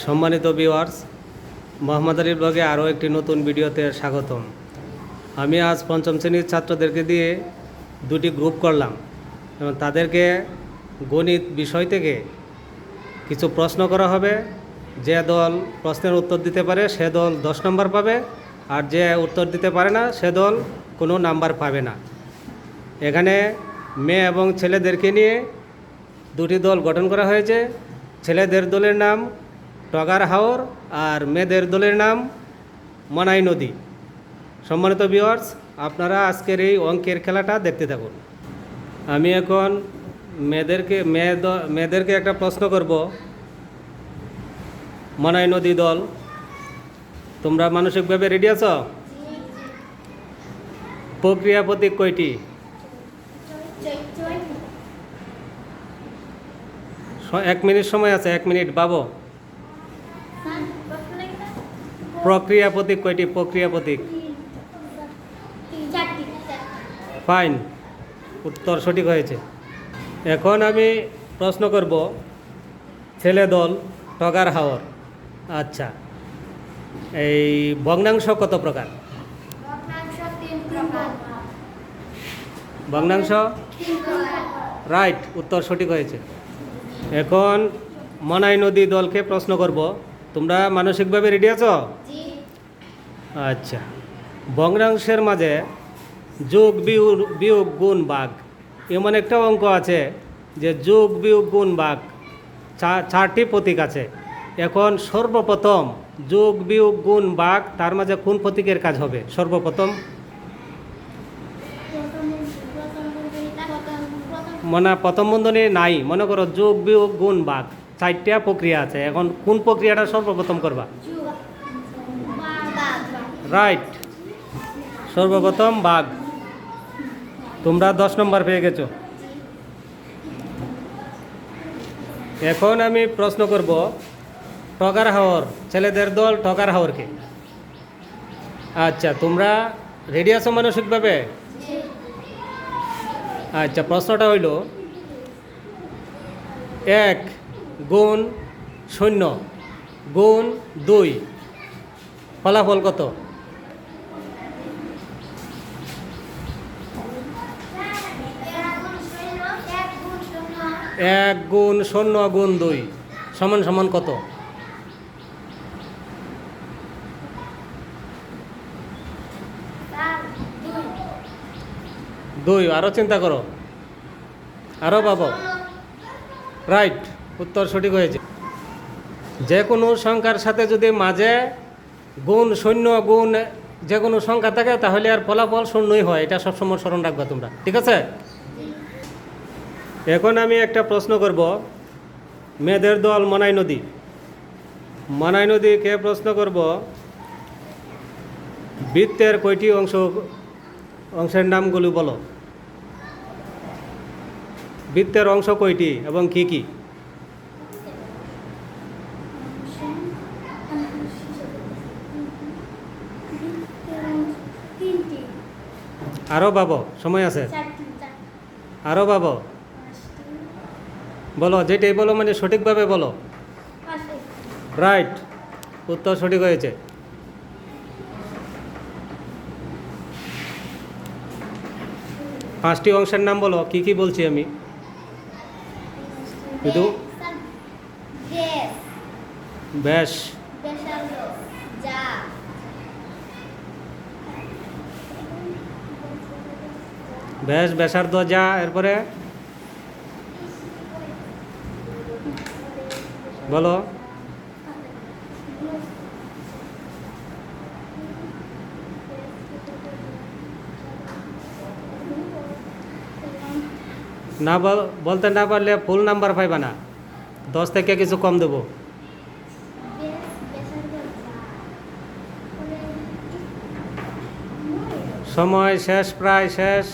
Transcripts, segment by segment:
সম্মানিত ভিউয়ার্স, মোহাম্মদ আলীর ব্লগে আরও একটি নতুন ভিডিওতে স্বাগতম। আমি আজ পঞ্চম শ্রেণীর ছাত্রদেরকে দিয়ে দুটি গ্রুপ করলাম এবং তাদেরকে গণিত বিষয় থেকে কিছু প্রশ্ন করা হবে। যে দল প্রশ্নের উত্তর দিতে পারে সে দল 10 নম্বর পাবে, আর যে উত্তর দিতে পারে না সে দল কোনো নাম্বার পাবে না। এখানে মেয়ে এবং ছেলেদেরকে নিয়ে দুটি দল গঠন করা হয়েছে। ছেলেদের দলের নাম টগার হাওর আর মেয়েদের দলের নাম মনাই নদী। সম্মানিত ভিউয়ার্স, আপনারা আজকের এই অঙ্কের খেলাটা দেখতে থাকুন। আমি এখন মেয়েদেরকে একটা প্রশ্ন করব। মনাই নদী দল, তোমরা মানসিকভাবে রেডি আছো? প্রক্রিয়া প্রতীক কয়টি? 1 মিনিট সময় আছে, 1 মিনিট বাবু। প্রক্রিয়া প্রতীক কয়টি? প্রক্রিয়া প্রতীক ফাইন, উত্তর সঠিক হয়েছে। এখন আমি প্রশ্ন করব ছেলে দল টগার হাওর। আচ্ছা, এই ভগ্নাংশ কত প্রকার? ভগ্নাংশ রাইট, উত্তর সঠিক হয়েছে। এখন মনাই নদী দলকে প্রশ্ন করব, তোমরা মানসিকভাবে রেডি আছো? আচ্ছা, ভগ্নাংশের মাঝে যোগ বিয়োগ গুণ ভাগ এমন একটা অঙ্ক আছে যে যোগ বিয়োগ গুণ ভাগ 4টি প্রতীক আছে। এখন সর্বপ্রথম যোগ বিয়োগ গুণ ভাগ তার মাঝে কোন প্রতীকের কাজ হবে? সর্বপ্রথম প্রথম বন্ধনী নাই, মনে করো যোগ বিয়োগ গুণ ভাগ 4টা প্রক্রিয়া আছে। এখন কোন প্রক্রিয়াটা সর্বপ্রথম করবা? রাইট, সর্বপ্রথম ভাগ। তোমরা 10 নম্বর পেয়ে গেছো। এখন আমি প্রশ্ন করব টগার হাওর, ছেলেদের দল টগার হাওরকে। আচ্ছা, তোমরা রেডি আছো মানসিকভাবে? আচ্ছা, প্রশ্নটা হইল 1 গুণ 0 গুণ 2 ফলাফল কত? 1 গুণ 0 গুণ 2 সমান সমান কত? 2। আরও চিন্তা করো, আরও পাবো। রাইট, উত্তর সঠিক হয়েছে। যে কোনো সংখ্যার সাথে যদি মাঝে গুণ 0 গুণ যে কোনো সংখ্যা থাকে তাহলে আর ফলাফল 0ই হয়। এটা সবসময় স্মরণ রাখবা তোমরা, ঠিক আছে? এখন আমি একটা প্রশ্ন করব মেয়েদের দল মনাই নদী। মনাই নদীকে প্রশ্ন করব বৃত্তের কয়টি অংশের নামগুলো বলো। বৃত্তের অংশ কয়টি এবং কি কি? আরও পাবো, সময় আছে, আরও পাবো। বলো, যেটাই বলো মানে সঠিকভাবে বলো। রাইট, উত্তর সঠিক হয়েছে। পাঁচটি অংশের নাম বলো। কি কি বলছি আমি? শুধু ব্যাস, ব্যাস ব্যাসার্ধ যা, এরপরে বলো। না বলতে না পারলে ফুল নাম্বার পাইবা না, 10 থেকে কিছু কম দেবো। সময় শেষ, প্রায় শেষ,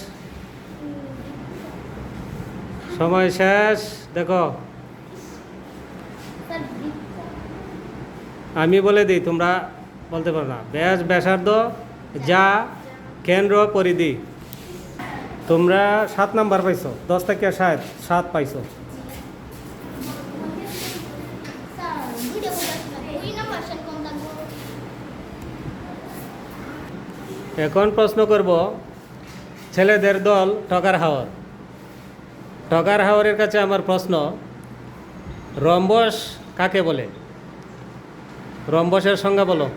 সময় শেষ। দেখো, আমি বলে দিই, তোমরা বলতে পারো না। ব্যাস ব্যাসার্ধ যা কেন্দ্র পরিধি। তোমরা 7 নাম্বার পাইছো, 10 থেকে 7 পাইছো। এখন প্রশ্ন করব ছেলেদের দল টগার হাওর। টগার হাওরের কাছে আমার প্রশ্ন, রম্বস কাকে বলে? রম্বসের সংজ্ঞা বলো।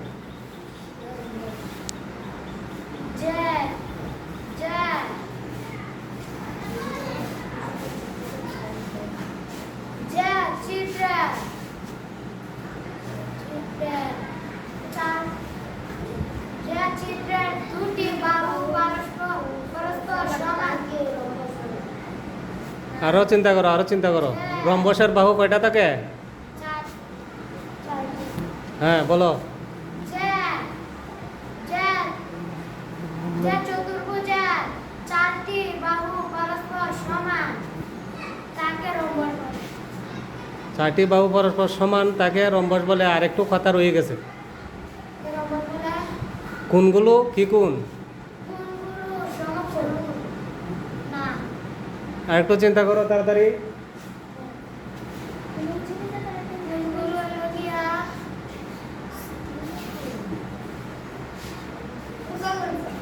আরো চিন্তা করো। রম্বসের বাহু কয়টা থাকে? হ্যাঁ বলো। চারটি বাহু পরস্পর সমান তাকে রম্বস বলে। আর একটু কথা রয়ে গেছে, কোনগুলো কি কোন? আর একটু চিন্তা করো তাড়াতাড়ি।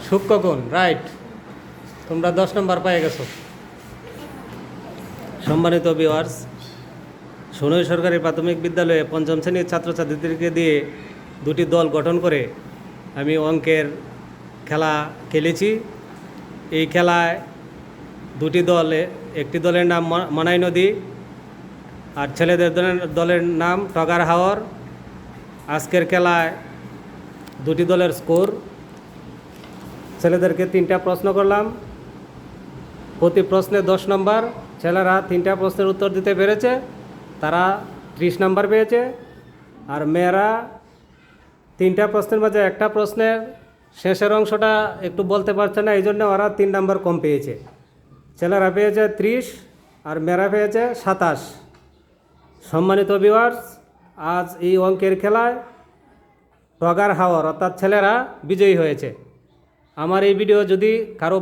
সূক্ষ্মকোণ, রাইট। তোমরা 10 নম্বর পেয়ে গেছো। সম্মানিত ভিউয়ার্স, সোনই সরকারি প্রাথমিক বিদ্যালয়ে পঞ্চম শ্রেণীর ছাত্রছাত্রীদেরকে দিয়ে দুটি দল গঠন করে আমি অঙ্কের খেলা খেলেছি। এই খেলায় দুটি দলে, একটি দলের নাম মানাই নদী আর ছেলেদের দলের নাম টগার হাওর। আজকের খেলায় দুটি দলের স্কোর, ছেলেদেরকে 3টা প্রশ্ন করলাম, প্রতি প্রশ্নে 10 নম্বর। ছেলেরা 3টা প্রশ্নের উত্তর দিতে পেরেছে, তারা 30 নম্বর পেয়েছে। আর মেয়েরা 3টা প্রশ্নের মাঝে একটা প্রশ্নের শেষের অংশটা একটু বলতে পারছে না, এই জন্য ওরা 3 নম্বর কম পেয়েছে। ছেলেরা পেয়েছে 30 আর মেয়েরা পেয়েছে 27। সম্মানিত ভিউয়ার্স, আজ এই অঙ্কের খেলায় টগার হাওর অর্থাৎ ছেলেরা বিজয়ী হয়েছে। আমার এই ভিডিও যদি কারো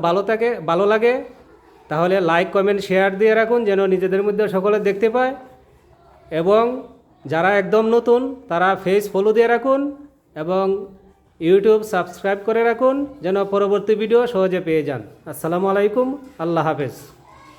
ভালো লাগে তাহলে লাইক, কমেন্ট, শেয়ার দিয়ে রাখুন, যেন নিজেদের মধ্যে সকলে দেখতে পায়। এবং যারা একদম নতুন তারা ফেস ফলো দিয়ে রাখুন এবং ইউটিউব সাবস্ক্রাইব করে রাখুন, যেন পরবর্তী ভিডিও সহজে পেয়ে যান। আসসালামু আলাইকুম, আল্লাহ হাফেজ।